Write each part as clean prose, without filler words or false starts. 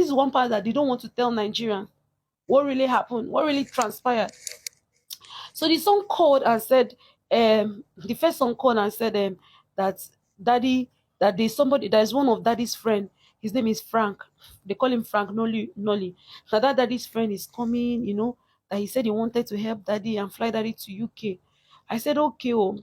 This is one part that they don't want to tell Nigerians what really happened, what really transpired. So the son called and said, the first son called and said that daddy, that there's somebody, there's one of daddy's friend. His name is Frank. They call him Frank Nolly. Nolly. Now that daddy's friend is coming, that he said he wanted to help daddy and fly daddy to UK. I said, okay, oh.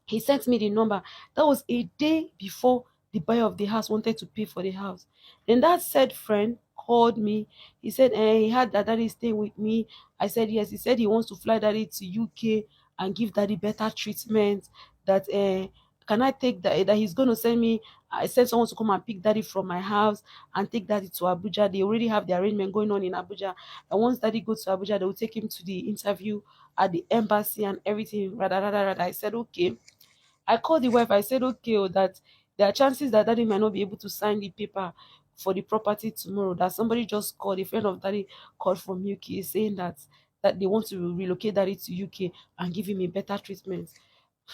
He sent me the number. That was a day before the buyer of the house wanted to pay for the house. Then that said friend called me. He said he had that daddy staying with me. I said yes. He said he wants to fly daddy to UK and give daddy better treatment. That can I take that he's going to send me. I said someone to come and pick daddy from my house and take daddy to Abuja. They already have the arrangement going on in Abuja. And once daddy goes to Abuja, they will take him to the interview at the embassy and everything. I said okay. I called the wife. I said, okay, oh, that there are chances that daddy might not be able to sign the paper for the property tomorrow. That somebody just called, a friend of daddy called from UK saying that they want to relocate daddy to UK and give him a better treatment.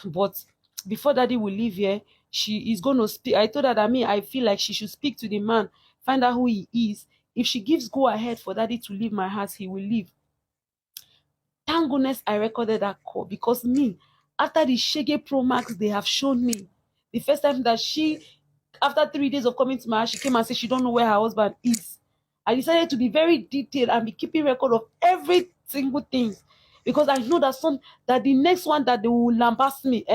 But before daddy will leave here, she is going to speak. I told her that I feel like she should speak to the man, find out who he is. If she gives go ahead for daddy to leave my house, he will leave. Thank goodness I recorded that call because me, after the Shege Pro Max they have shown me, the first time that after 3 days of coming to my house, she came and said she don't know where her husband is. I decided to be very detailed and be keeping record of every single thing because I know that the next one that they will lambast me,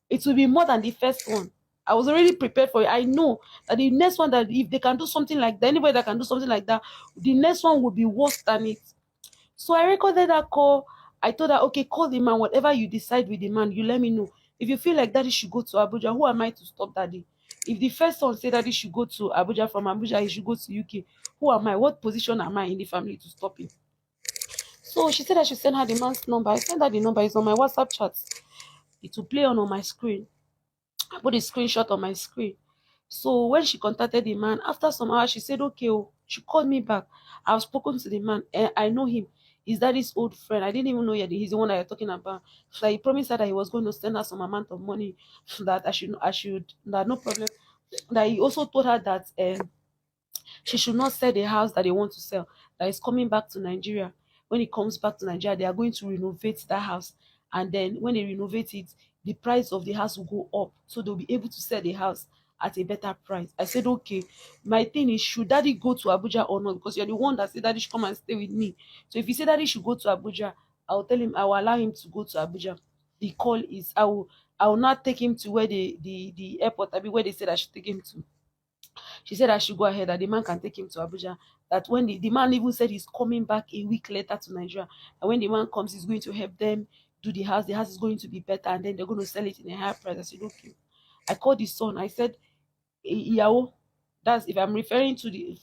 it will be more than the first one. I was already prepared for it. I know that the next one, that if they can do something like that, anybody that can do something like that, the next one will be worse than it. So I recorded that call. I told her, okay, call the man. Whatever you decide with the man, you let me know. If you feel like daddy should go to Abuja, who am I to stop daddy? If the first son said daddy should go to Abuja, from Abuja he should go to UK, who am I? What position am I in the family to stop him? So she said I should send her the man's number. I sent her the number. It's on my WhatsApp chat. It will play on my screen. I put a screenshot on my screen. So when she contacted the man, after some hours, she said, okay, oh, she called me back. I've spoken to the man. I know him. Is that his old friend? I didn't even know yet he's the one that you're talking about. So he promised her that he was going to send her some amount of money that that no problem. That he also told her that she should not sell the house that they want to sell, that is coming back to Nigeria. When it comes back to Nigeria, they are going to renovate that house. And then when they renovate it, the price of the house will go up. So they'll be able to sell the house at a better price. I said, okay. My thing is, should daddy go to Abuja or not? Because you're the one that said daddy should come and stay with me. So if you say daddy should go to Abuja, I'll tell him, I will allow him to go to Abuja. The call is I will not take him to where the airport, I mean where they said I should take him to. She said I should go ahead, that the man can take him to Abuja. That when the man even said he's coming back a week later to Nigeria. And when the man comes, he's going to help them do the house. The house is going to be better, and then they're going to sell it in a higher price. I said, okay. I called the son. I said, Iyawo. That's if I'm referring to the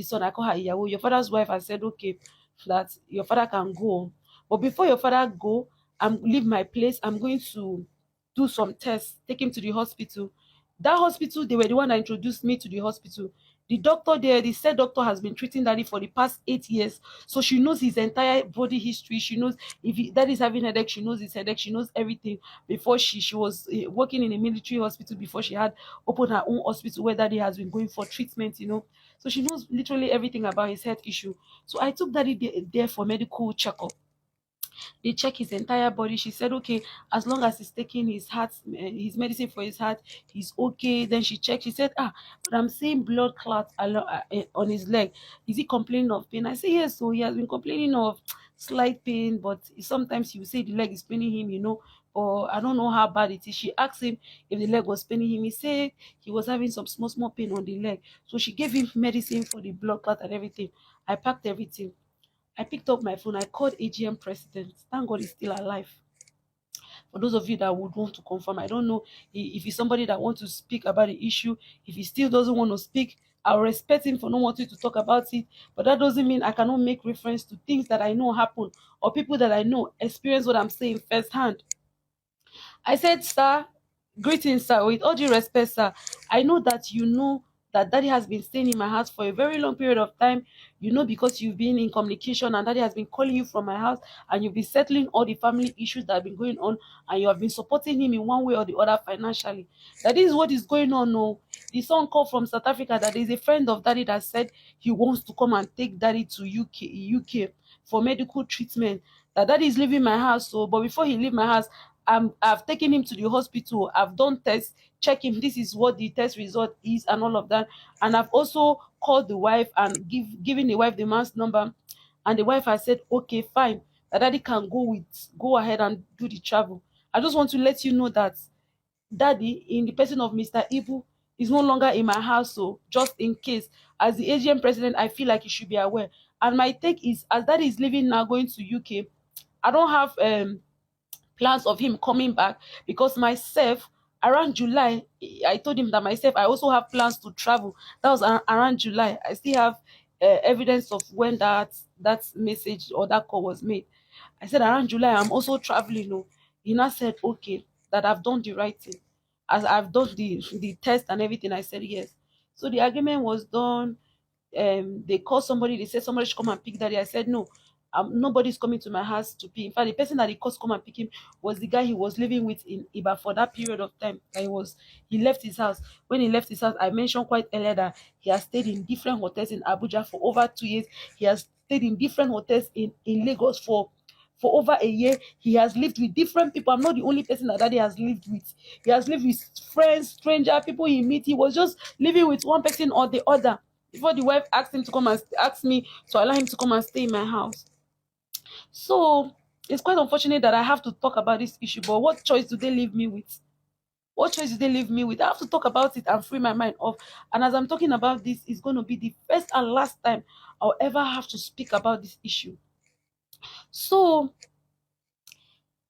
son, I call her Iyawo, your father's wife. I said, okay, that your father can go. But before your father go, I'm leave my place. I'm going to do some tests, take him to the hospital. That hospital, they were the one that introduced me to the hospital. The doctor there, the said doctor has been treating daddy for the past 8 years. So she knows his entire body history. She knows if daddy is having headache, she knows his headache, she knows everything. Before she was working in a military hospital before she had opened her own hospital where daddy has been going for treatment. So she knows literally everything about his health issue. So I took daddy there for medical checkup. They check his entire body. She said, okay, as long as he's taking his medicine for his heart, he's okay. Then she checked. She said, but I'm seeing blood clots on his leg. Is he complaining of pain? I said, yes. So he has been complaining of slight pain, but sometimes he will say the leg is paining him. Or I don't know how bad it is. She asked him if the leg was paining him. He said he was having some small pain on the leg. So she gave him medicine for the blood clot and everything. I packed everything. I picked up my phone. I called AGM president. Thank God he's still alive. For those of you that would want to confirm, I don't know if he's somebody that wants to speak about the issue. If he still doesn't want to speak, I'll respect him for not wanting to talk about it. But that doesn't mean I cannot make reference to things that I know happen or people that I know experience what I'm saying firsthand. I said, sir, greetings, sir. With all due respect, sir, I know that you know that daddy has been staying in my house for a very long period of time, because you've been in communication and daddy has been calling you from my house, and you've been settling all the family issues that have been going on, and you have been supporting him in one way or the other financially. That is what is going on. No, the son called from South Africa that is a friend of daddy that said he wants to come and take daddy to UK for medical treatment. That daddy is leaving my house, so but before he leave my house, I've taken him to the hospital. I've done tests, check him. This is what the test result is, and all of that. And I've also called the wife and given the wife the man's number, and the wife has said, okay, fine, that daddy can go ahead and do the travel. I just want to let you know that daddy, in the person of Mr. Ibu, is no longer in my house. So just in case, as the Asian president, I feel like you should be aware. And my take is, as daddy is leaving now, going to UK, I don't have plans of him coming back, because myself, around July, I told him that myself, I also have plans to travel. That was around July. I still have evidence of when that message or that call was made. I said around July I'm also traveling. No, he now said okay, that I've done the right thing, as I've done the test and everything. I said yes. So the argument was done. They called somebody, they said somebody should come and pick daddy. I said no, nobody's coming to my house to pick. In fact, the person that they called to come and pick him was the guy he was living with in Iba for that period of time that he left his house. When he left his house, I mentioned quite earlier that he has stayed in different hotels in Abuja for over 2 years. He has stayed in different hotels in Lagos for over a year. He has lived with different people. I'm not the only person that daddy has lived with. He has lived with friends, stranger, people he meet. He was just living with one person or the other before the wife asked me to allow him to come and stay in my house. So it's quite unfortunate that I have to talk about this issue, but what choice do they leave me with? What choice do they leave me with? I have to talk about it and free my mind off. And as I'm talking about this, it's going to be the first and last time I'll ever have to speak about this issue. So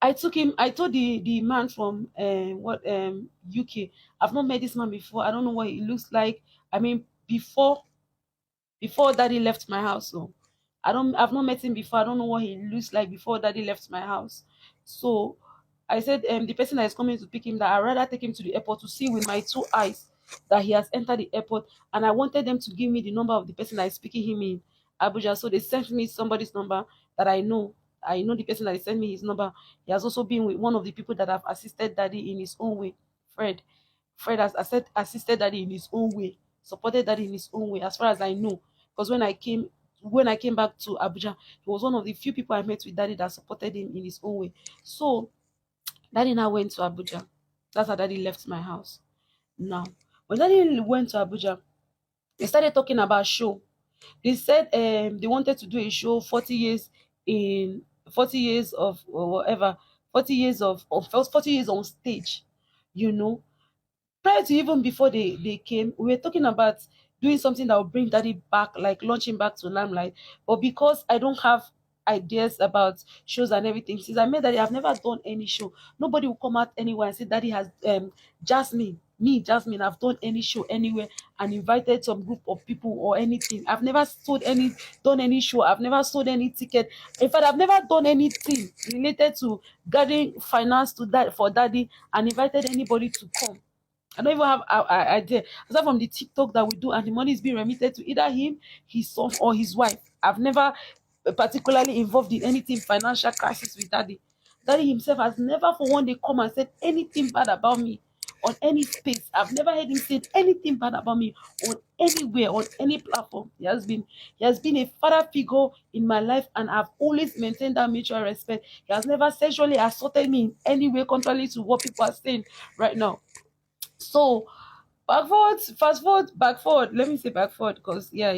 I told the man from UK, I've not met this man before. I don't know what he looks like. I mean, before daddy left my house. So I've not met him before. I don't know what he looks like before daddy left my house. So I said the person that is coming to pick him, that I'd rather take him to the airport to see with my two eyes that he has entered the airport. And I wanted them to give me the number of the person that is speaking him in Abuja. So they sent me somebody's number that I know. I know the person that sent me his number. He has also been with one of the people that have assisted daddy in his own way, Fred. Fred has assisted daddy in his own way, supported daddy in his own way, as far as I know. Because when I came back to Abuja, he was one of the few people I met with daddy that supported him in his own way. So daddy now went to Abuja. That's how daddy left my house. Now, when daddy went to Abuja, they started talking about show. They said they wanted to do a show 40 years in 40 years of or whatever, 40 years of 40 years on stage, you know prior to, even before they came, we were talking about doing something that will bring daddy back, like launching back to limelight. But because I don't have ideas about shows and everything, since I met daddy, I've never done any show. Nobody will come out anywhere and say daddy has Jasmine, I've done any show anywhere and invited some group of people or anything. I've never done any show. I've never sold any ticket. In fact, I've never done anything related to gathering finance to that for daddy and invited anybody to come. I don't even have idea. Aside from the TikTok that we do, and the money is being remitted to either him, his son, or his wife. I've never particularly involved in anything financial crisis with daddy. Daddy himself has never for one day come and said anything bad about me on any space. I've never heard him say anything bad about me on anywhere, on any platform. He has been a father figure in my life, and I've always maintained that mutual respect. He has never sexually assaulted me in any way, contrary to what people are saying right now. So fast forward, back forward. Let me say back forward, because yeah.